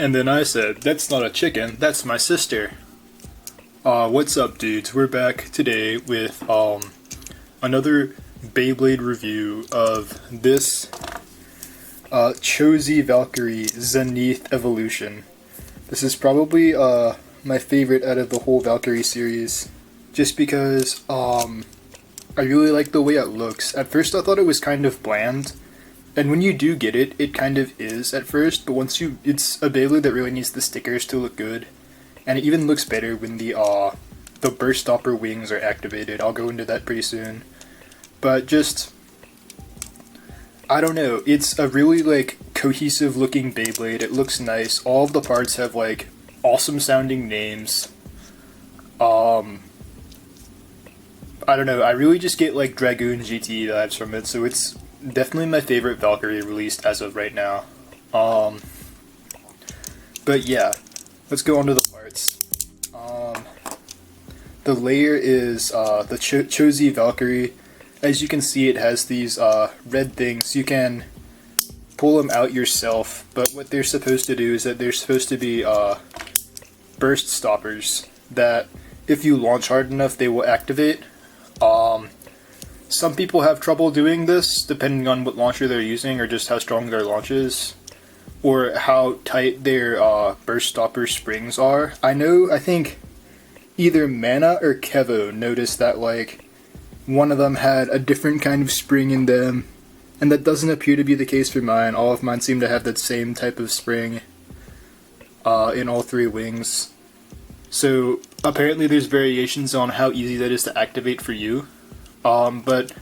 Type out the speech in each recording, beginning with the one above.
And then I said, that's not a chicken, that's my sister. What's up, dudes? We're back today with another Beyblade review of this Cho-Z Valkyrie Zenith Evolution. This is probably my favorite out of the whole Valkyrie series, just because I really like the way it looks. At first I thought it was kind of bland, and when you do get it, it kind of is at first, but once it's a Beyblade that really needs the stickers to look good, and it even looks better when the Burst Stopper wings are activated. I'll go into that pretty soon. But just, I don't know, it's a really like cohesive looking Beyblade. It looks nice. All of the parts have like awesome sounding names. I don't know, I really just get like Dragoon GT vibes from it, so it's definitely my favorite Valkyrie released as of right now. But yeah, let's go on to the parts. The layer is the Cho-Z Valkyrie. As you can see, it has these red things. You can pull them out yourself, but what they're supposed to do is that they're supposed to be burst stoppers that if you launch hard enough, they will activate. Some people have trouble doing this, depending on what launcher they're using, or just how strong their launch is, or how tight their burst stopper springs are. I think either Mana or Kevo noticed that like one of them had a different kind of spring in them, and that doesn't appear to be the case for mine. All of mine seem to have that same type of spring in all three wings. So apparently there's variations on how easy that is to activate for you. But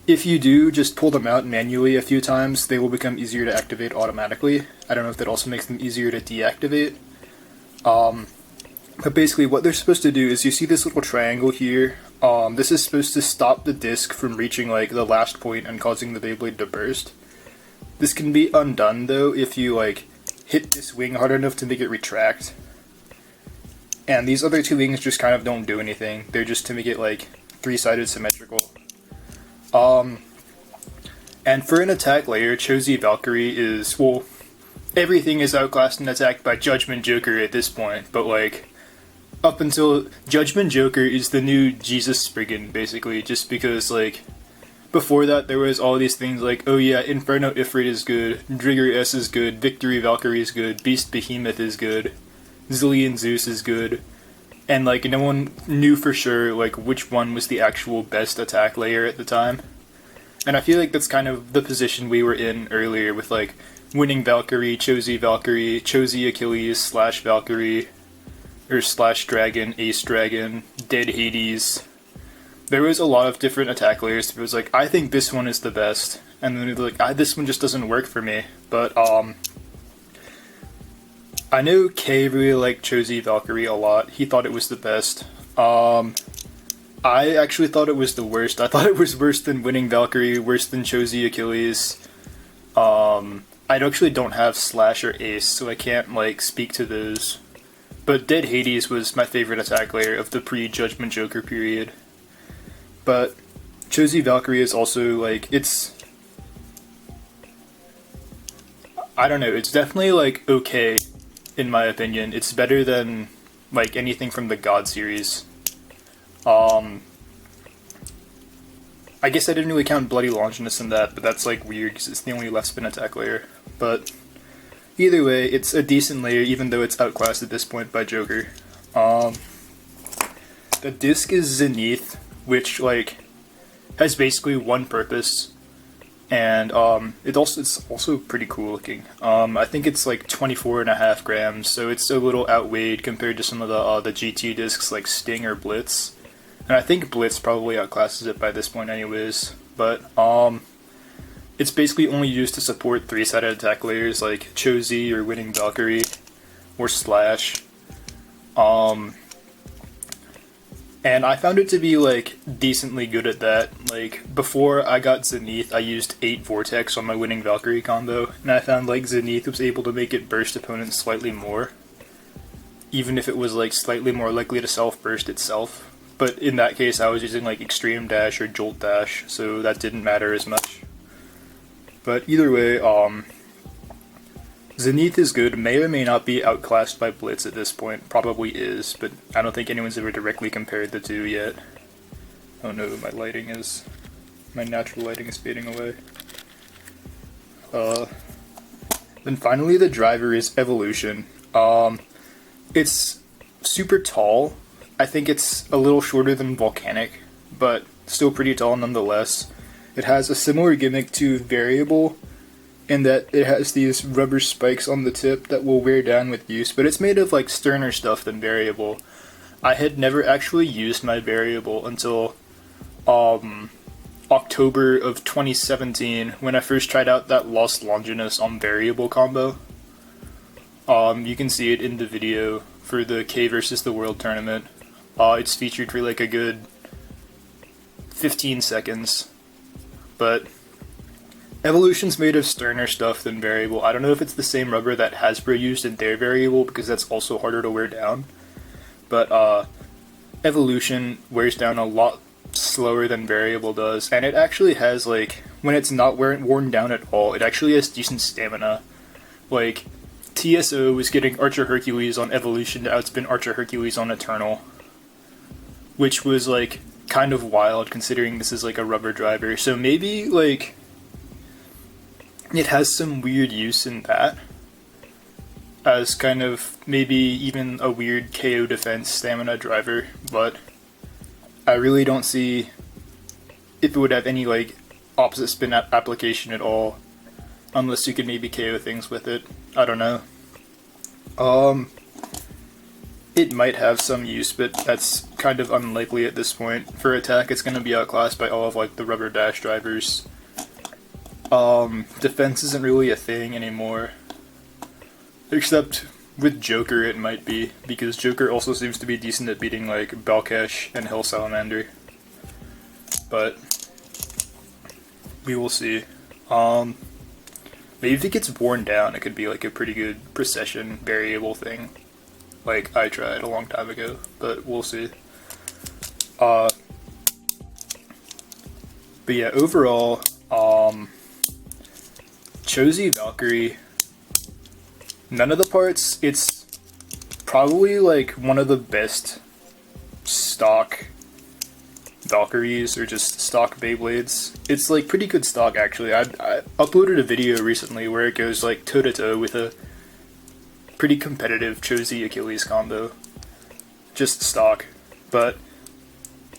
if you do just pull them out manually a few times, they will become easier to activate automatically. I don't know if that also makes them easier to deactivate. But basically what they're supposed to do is, you see this little triangle here. This is supposed to stop the disc from reaching like the last point and causing the Beyblade to burst. This can be undone though if you like hit this wing hard enough to make it retract. And these other two wings just kind of don't do anything. They're just to make it like three-sided symmetrical. And for an attack layer, Cho-Z Valkyrie is, well, everything is outclassed and attacked by Judgment Joker at this point, but like, up until Judgment Joker is the new Jesus Spriggan, basically, just because like, before that there was all these things like, oh yeah, Inferno Ifrit is good, Drigger S is good, Victory Valkyrie is good, Beast Behemoth is good, Zillion Zeus is good, and like no one knew for sure like which one was the actual best attack layer at the time. And I feel like that's kind of the position we were in earlier with like Winning Valkyrie, Cho-Z Valkyrie, Cho-Z Achilles, Slash Valkyrie, or Slash Dragon, Ace Dragon, Dead Hades. There was a lot of different attack layers. It was like, I think this one is the best, and then like, this one just doesn't work for me. But I know Kay really liked Cho-Z Valkyrie a lot. He thought it was the best. I actually thought it was the worst. I thought it was worse than Winning Valkyrie, worse than Cho-Z Achilles. I actually don't have Slash or Ace, so I can't like speak to those. But Dead Hades was my favorite attack layer of the pre-Judgment Joker period. But Cho-Z Valkyrie is also like, it's, I don't know, it's definitely like okay in my opinion. It's better than like anything from the God series. I guess I didn't really count Bloody Longinus in that, but that's like weird because it's the only left spin attack layer. But either way, it's a decent layer even though it's outclassed at this point by Joker. The disc is Zenith, which like has basically one purpose, and it's also pretty cool looking. I think it's like 24.5 grams, so it's a little outweighed compared to some of the GT discs like Sting or Blitz. And I think Blitz probably outclasses it by this point anyways, but it's basically only used to support three-sided attack layers like Cho-Z or Winning Valkyrie or Slash. And I found it to be like decently good at that. Like before I got Zenith, I used 8 Vortex on my Winning Valkyrie combo, and I found like Zenith was able to make it burst opponents slightly more, even if it was like slightly more likely to self-burst itself. But in that case, I was using like Extreme Dash or Jolt Dash, so that didn't matter as much. But either way, Zenith is good, may or may not be outclassed by Blitz at this point. Probably is, but I don't think anyone's ever directly compared the two yet. Oh no, my natural lighting is fading away. Then finally the driver is Evolution. It's super tall. I think it's a little shorter than Volcanic, but still pretty tall nonetheless. It has a similar gimmick to Variable, in that it has these rubber spikes on the tip that will wear down with use, but it's made of like sterner stuff than Variable. I had never actually used my Variable until October of 2017 when I first tried out that Lost Longinus on Variable combo. You can see it in the video for the K versus the World tournament. It's featured for like a good 15 seconds, but Evolution's made of sterner stuff than Variable. I don't know if it's the same rubber that Hasbro used in their Variable, because that's also harder to wear down. But Evolution wears down a lot slower than Variable does, and it actually has, like, when it's not worn down at all, it actually has decent stamina. Like, TSO was getting Archer Hercules on Evolution to outspin Archer Hercules on Eternal, which was, like, kind of wild considering this is, like, a rubber driver. So maybe, like, it has some weird use in that, as kind of maybe even a weird KO defense stamina driver, but I really don't see if it would have any like opposite spin application at all, unless you could maybe KO things with it. I don't know. It might have some use, but that's kind of unlikely at this point. For attack, it's going to be outclassed by all of like the rubber dash drivers. Defense isn't really a thing anymore. Except with Joker it might be, because Joker also seems to be decent at beating like Balkesh and Hell Salamander. But we will see. Maybe if it gets worn down it could be like a pretty good procession variable thing. Like I tried a long time ago, but we'll see. But yeah, overall, Cho-Z Valkyrie, none of the parts, it's probably like one of the best stock Valkyries, or just stock Beyblades. It's like pretty good stock actually. I uploaded a video recently where it goes like toe to toe with a pretty competitive Cho-Z Achilles combo. Just stock. But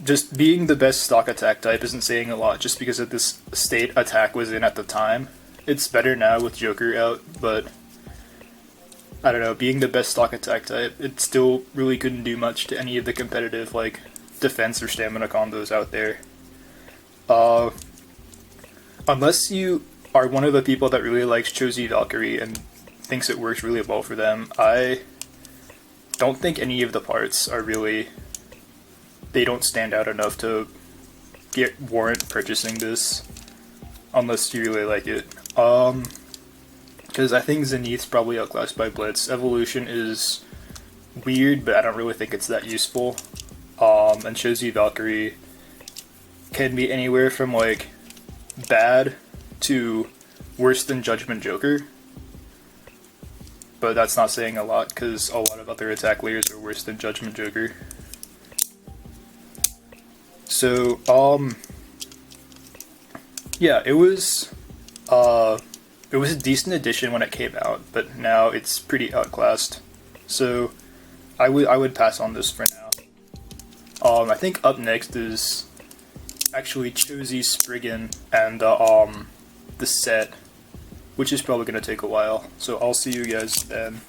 just being the best stock attack type isn't saying a lot just because of this state attack was in at the time. It's better now with Joker out, but I don't know, being the best stock attack type, it still really couldn't do much to any of the competitive, like, defense or stamina combos out there. Unless you are one of the people that really likes Cho-Z Valkyrie and thinks it works really well for them, I don't think any of the parts are really, they don't stand out enough to warrant purchasing this, unless you really like it. Because I think Zenith's probably outclassed by Blitz. Evolution is weird, but I don't really think it's that useful. And Cho-Z Valkyrie can be anywhere from like bad to worse than Judgment Joker. But that's not saying a lot, because a lot of other attack layers are worse than Judgment Joker. So, yeah, it was a decent addition when it came out, but now it's pretty outclassed. So I would pass on this for now. I think up next is actually Cho-Z Spriggan and the set, which is probably going to take a while. So I'll see you guys then.